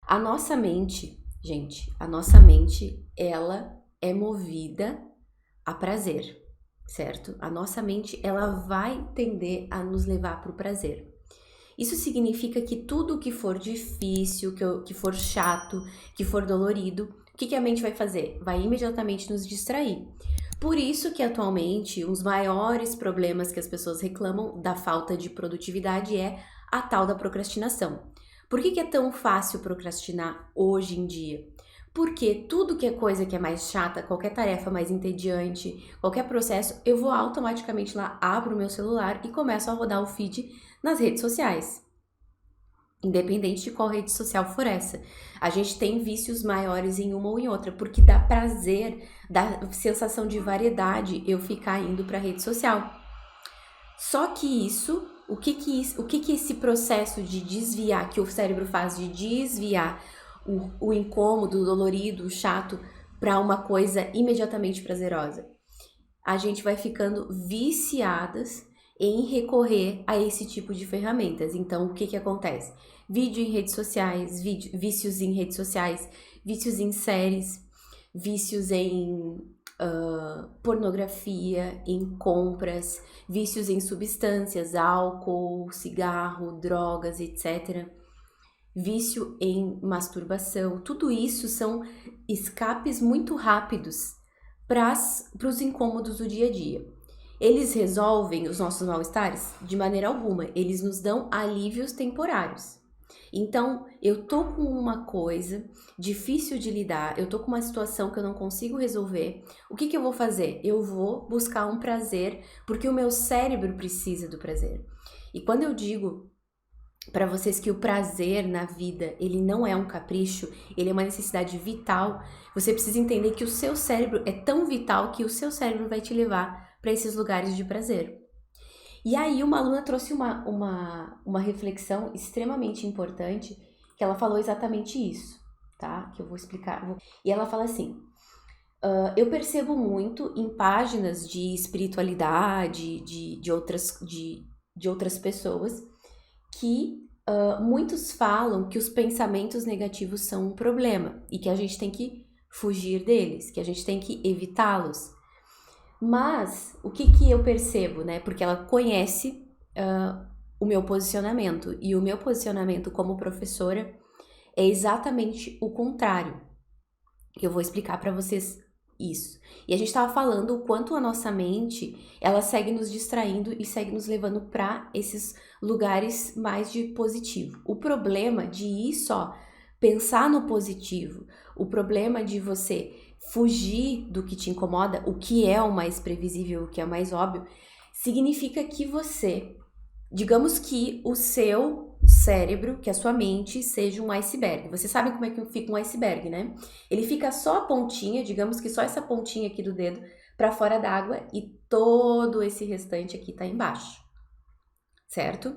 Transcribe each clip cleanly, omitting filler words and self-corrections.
A nossa mente, gente, a nossa mente, ela é movida a prazer, certo? A nossa mente, ela vai tender a nos levar para o prazer. Isso significa que tudo que for difícil, que for chato, que for dolorido, o que a mente vai fazer? Vai imediatamente nos distrair. Por isso que atualmente os maiores problemas que as pessoas reclamam da falta de produtividade é a tal da procrastinação. Por que é tão fácil procrastinar hoje em dia? Porque tudo que é coisa que é mais chata, qualquer tarefa mais entediante, qualquer processo, eu vou automaticamente lá, abro o meu celular e começo a rodar o feed nas redes sociais. Independente de qual rede social for essa. A gente tem vícios maiores em uma ou em outra, porque dá prazer, dá sensação de variedade eu ficar indo para a rede social. Só que isso, o que esse processo de desviar, que o cérebro faz de desviar o incômodo, o dolorido, o chato, para uma coisa imediatamente prazerosa? A gente vai ficando viciadas em recorrer a esse tipo de ferramentas. Então, o que acontece? Vídeo em redes sociais, vícios em redes sociais, vícios em séries, vícios em pornografia, em compras, vícios em substâncias, álcool, cigarro, drogas, etc. Vício em masturbação. Tudo isso são escapes muito rápidos para os incômodos do dia a dia. Eles resolvem os nossos mal-estares? De maneira alguma. Eles nos dão alívios temporários. Então, eu tô com uma coisa difícil de lidar, eu tô com uma situação que eu não consigo resolver. O que eu vou fazer? Eu vou buscar um prazer, porque o meu cérebro precisa do prazer. E quando eu digo para vocês que o prazer na vida, ele não é um capricho, ele é uma necessidade vital, você precisa entender que o seu cérebro é tão vital que o seu cérebro vai te levar para esses lugares de prazer. E aí uma aluna trouxe uma reflexão extremamente importante, que ela falou exatamente isso, tá? Que eu vou explicar. E ela fala assim, eu percebo muito em páginas de espiritualidade, de outras pessoas, que muitos falam que os pensamentos negativos são um problema e que a gente tem que fugir deles, que a gente tem que evitá-los. Mas o que eu percebo, né? Porque ela conhece o meu posicionamento, e o meu posicionamento como professora é exatamente o contrário. Eu vou explicar para vocês isso. E a gente estava falando o quanto a nossa mente, ela segue nos distraindo e segue nos levando para esses lugares mais de positivo. O problema de ir só pensar no positivo, o problema de você fugir do que te incomoda, o que é o mais previsível, o que é o mais óbvio, significa que você, digamos que o seu cérebro, que a sua mente seja um iceberg. Vocês sabem como é que fica um iceberg, né? Ele fica só a pontinha, digamos que só essa pontinha aqui do dedo para fora d'água e todo esse restante aqui tá embaixo, certo?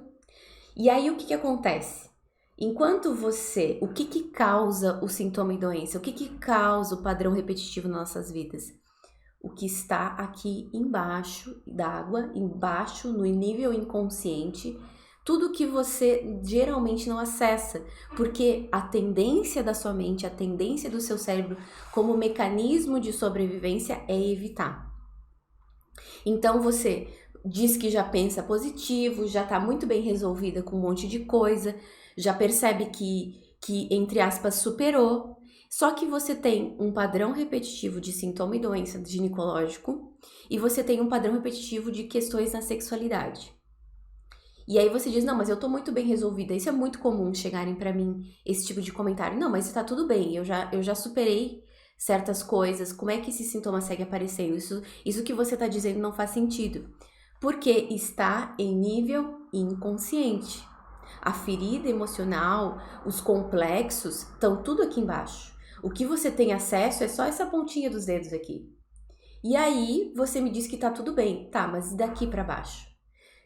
E aí o que acontece? Enquanto você, o que causa o sintoma e doença? O que causa o padrão repetitivo nas nossas vidas? O que está aqui embaixo d'água, embaixo no nível inconsciente, tudo que você geralmente não acessa, porque a tendência da sua mente, a tendência do seu cérebro como mecanismo de sobrevivência é evitar. Então você diz que já pensa positivo, já está muito bem resolvida com um monte de coisa, já percebe que entre aspas, superou. Só que você tem um padrão repetitivo de sintoma e doença ginecológico e você tem um padrão repetitivo de questões na sexualidade. E aí você diz, não, mas eu tô muito bem resolvida. Isso é muito comum chegarem pra mim, esse tipo de comentário. Não, mas tá tudo bem, eu já superei certas coisas. Como é que esse sintoma segue aparecendo? Isso que você tá dizendo não faz sentido. Porque está em nível inconsciente. A ferida emocional, os complexos, estão tudo aqui embaixo. O que você tem acesso é só essa pontinha dos dedos aqui. E aí você me diz que tá tudo bem. Tá, mas e daqui pra baixo?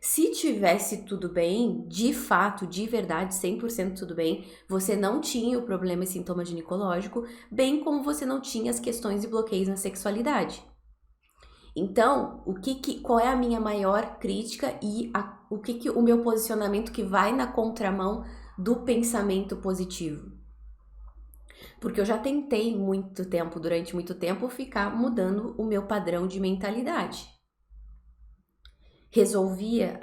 Se tivesse tudo bem, de fato, de verdade, 100% tudo bem, você não tinha o problema e sintoma ginecológico, bem como você não tinha as questões e bloqueios na sexualidade. Então, qual é a minha maior crítica e o meu posicionamento que vai na contramão do pensamento positivo? Porque eu já tentei durante muito tempo, ficar mudando o meu padrão de mentalidade. Resolvia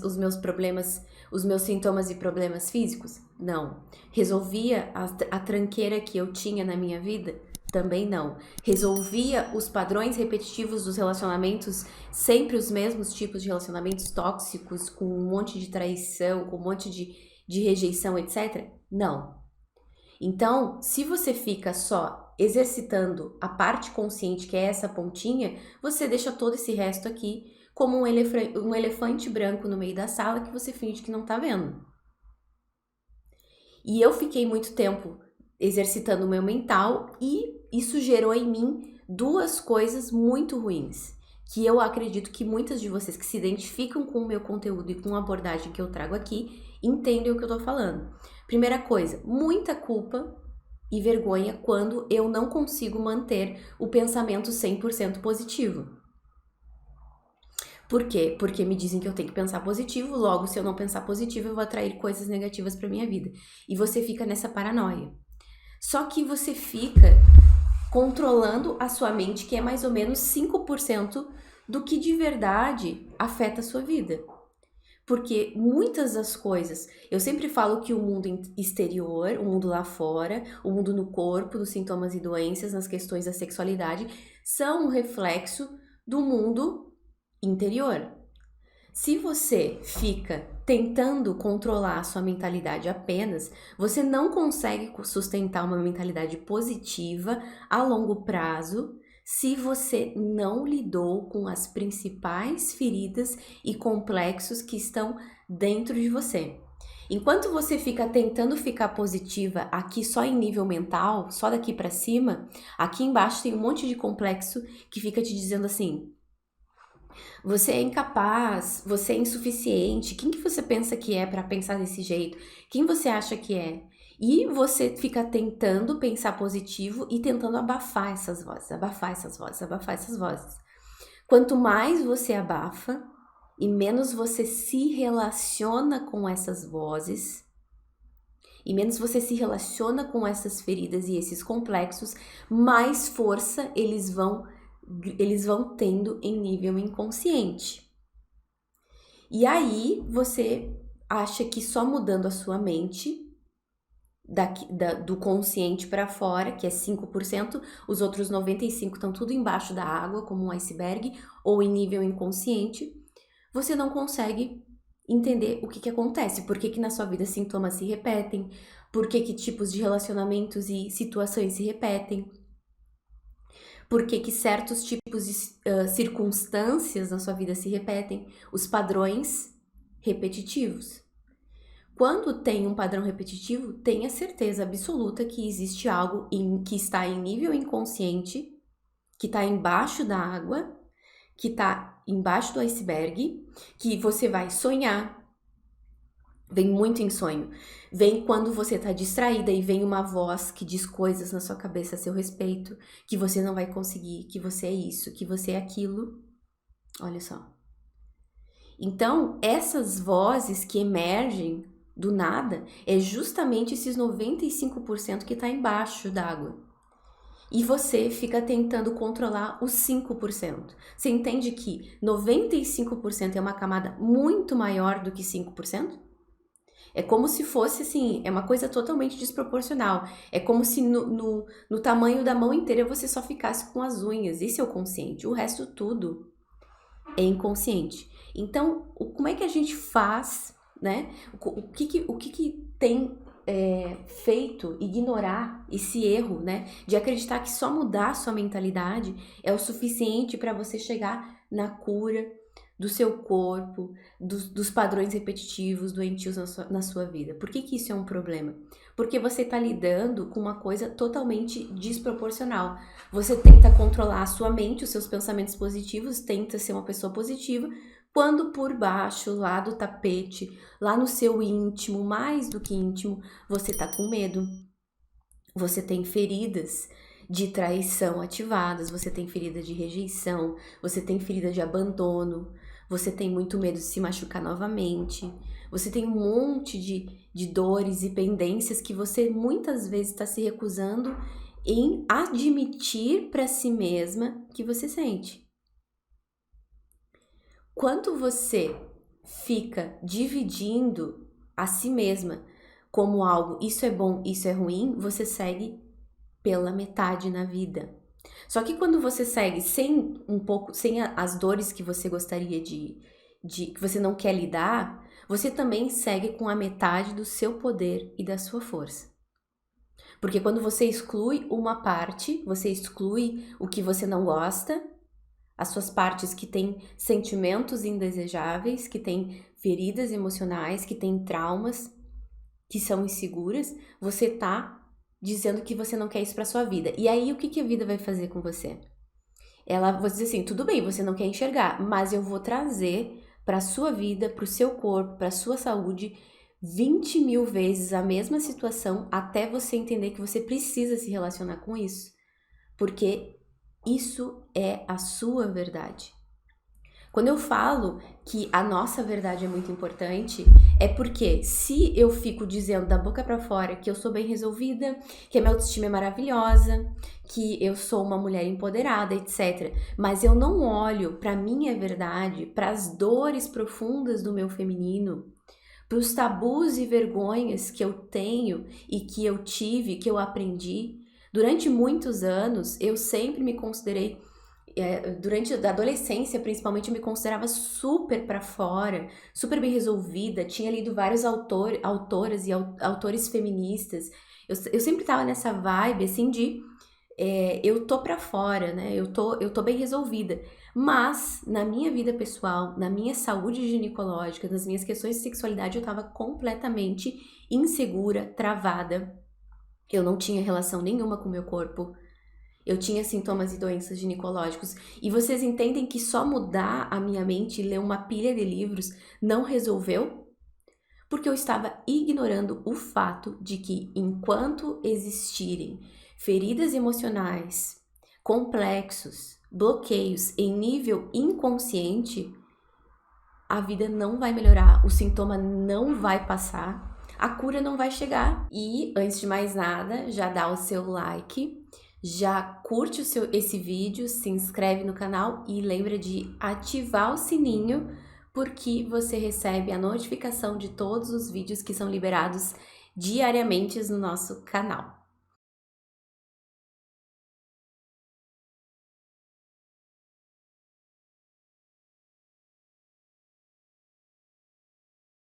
os meus problemas, os meus sintomas e problemas físicos? Não. Resolvia a tranqueira que eu tinha na minha vida? Também não. Resolvia os padrões repetitivos dos relacionamentos, sempre os mesmos tipos de relacionamentos tóxicos, com um monte de traição, com um monte de rejeição, etc? Não. Então, se você fica só exercitando a parte consciente, que é essa pontinha, você deixa todo esse resto aqui como um elefante branco no meio da sala que você finge que não tá vendo. E eu fiquei muito tempo exercitando o meu mental e isso gerou em mim duas coisas muito ruins, que eu acredito que muitas de vocês que se identificam com o meu conteúdo e com a abordagem que eu trago aqui entendem o que eu tô falando. Primeira coisa, muita culpa e vergonha quando eu não consigo manter o pensamento 100% positivo. Por quê? Porque me dizem que eu tenho que pensar positivo, logo, se eu não pensar positivo, eu vou atrair coisas negativas para minha vida. E você fica nessa paranoia. Só que você fica controlando a sua mente, que é mais ou menos 5% do que de verdade afeta a sua vida. Porque muitas das coisas, eu sempre falo que o mundo exterior, o mundo lá fora, o mundo no corpo, nos sintomas e doenças, nas questões da sexualidade, são um reflexo do mundo interior. Se você fica tentando controlar a sua mentalidade apenas, você não consegue sustentar uma mentalidade positiva a longo prazo se você não lidou com as principais feridas e complexos que estão dentro de você. Enquanto você fica tentando ficar positiva aqui só em nível mental, só daqui para cima, aqui embaixo tem um monte de complexo que fica te dizendo assim: você é incapaz, você é insuficiente. Quem que você pensa que é para pensar desse jeito? Quem você acha que é? E você fica tentando pensar positivo e tentando abafar essas vozes, abafar essas vozes, abafar essas vozes. Quanto mais você abafa e menos você se relaciona com essas vozes, e menos você se relaciona com essas feridas e esses complexos, mais força eles vão tendo em nível inconsciente. E aí você acha que só mudando a sua mente, do consciente para fora, que é 5%, os outros 95% estão tudo embaixo da água, como um iceberg, ou em nível inconsciente, você não consegue entender o que acontece, por que na sua vida sintomas se repetem, por que tipos de relacionamentos e situações se repetem, por que certos tipos de circunstâncias na sua vida se repetem, os padrões repetitivos. Quando tem um padrão repetitivo, tenha certeza absoluta que existe algo que está em nível inconsciente, que está embaixo da água, que está embaixo do iceberg, que você vai sonhar. Vem muito em sonho. Vem quando você tá distraída e vem uma voz que diz coisas na sua cabeça a seu respeito, que você não vai conseguir, que você é isso, que você é aquilo. Olha só. Então, essas vozes que emergem do nada é justamente esses 95% que tá embaixo d'água. E você fica tentando controlar os 5%. Você entende que 95% é uma camada muito maior do que 5%? É como se fosse assim, é uma coisa totalmente desproporcional. É como se no tamanho da mão inteira você só ficasse com as unhas. Esse é o consciente. O resto tudo é inconsciente. Então, como é que a gente faz, né? O que tem feito ignorar esse erro, né? De acreditar que só mudar a sua mentalidade é o suficiente para você chegar na cura do seu corpo, dos padrões repetitivos, doentios na sua vida. Por que isso é um problema? Porque você está lidando com uma coisa totalmente desproporcional. Você tenta controlar a sua mente, os seus pensamentos positivos, tenta ser uma pessoa positiva, quando por baixo, lá do tapete, lá no seu íntimo, mais do que íntimo, você tá com medo. Você tem feridas de traição ativadas, você tem ferida de rejeição, você tem ferida de abandono, você tem muito medo de se machucar novamente, você tem um monte de dores e pendências que você muitas vezes está se recusando em admitir para si mesma que você sente. Quanto você fica dividindo a si mesma como algo, isso é bom, isso é ruim, você segue pela metade na vida. Só que quando você segue sem as dores que você gostaria que você não quer lidar, você também segue com a metade do seu poder e da sua força. Porque quando você exclui uma parte, você exclui o que você não gosta, as suas partes que têm sentimentos indesejáveis, que têm feridas emocionais, que têm traumas, que são inseguras, você tá dizendo que você não quer isso pra sua vida. E aí, o que a vida vai fazer com você? Ela vai dizer assim, tudo bem, você não quer enxergar, mas eu vou trazer pra sua vida, pro seu corpo, pra sua saúde, 20 mil vezes a mesma situação até você entender que você precisa se relacionar com isso. Porque isso é a sua verdade. Quando eu falo que a nossa verdade é muito importante, é porque se eu fico dizendo da boca pra fora que eu sou bem resolvida, que a minha autoestima é maravilhosa, que eu sou uma mulher empoderada, etc., mas eu não olho pra minha verdade, pras dores profundas do meu feminino, pros tabus e vergonhas que eu tenho e que eu tive, que eu aprendi, durante muitos anos eu sempre me considerei durante a adolescência, principalmente, eu me considerava super pra fora, super bem resolvida, tinha lido vários autoras e autores feministas. Eu sempre tava nessa vibe, assim, de eu tô pra fora, né? Eu tô bem resolvida. Mas, na minha vida pessoal, na minha saúde ginecológica, nas minhas questões de sexualidade, eu tava completamente insegura, travada. Eu não tinha relação nenhuma com o meu corpo. Eu tinha sintomas e doenças ginecológicos. E vocês entendem que só mudar a minha mente e ler uma pilha de livros não resolveu? Porque eu estava ignorando o fato de que enquanto existirem feridas emocionais, complexos, bloqueios em nível inconsciente, a vida não vai melhorar, o sintoma não vai passar, a cura não vai chegar. E, antes de mais nada, já dá o seu like, já curte esse vídeo, se inscreve no canal e lembra de ativar o sininho, porque você recebe a notificação de todos os vídeos que são liberados diariamente no nosso canal.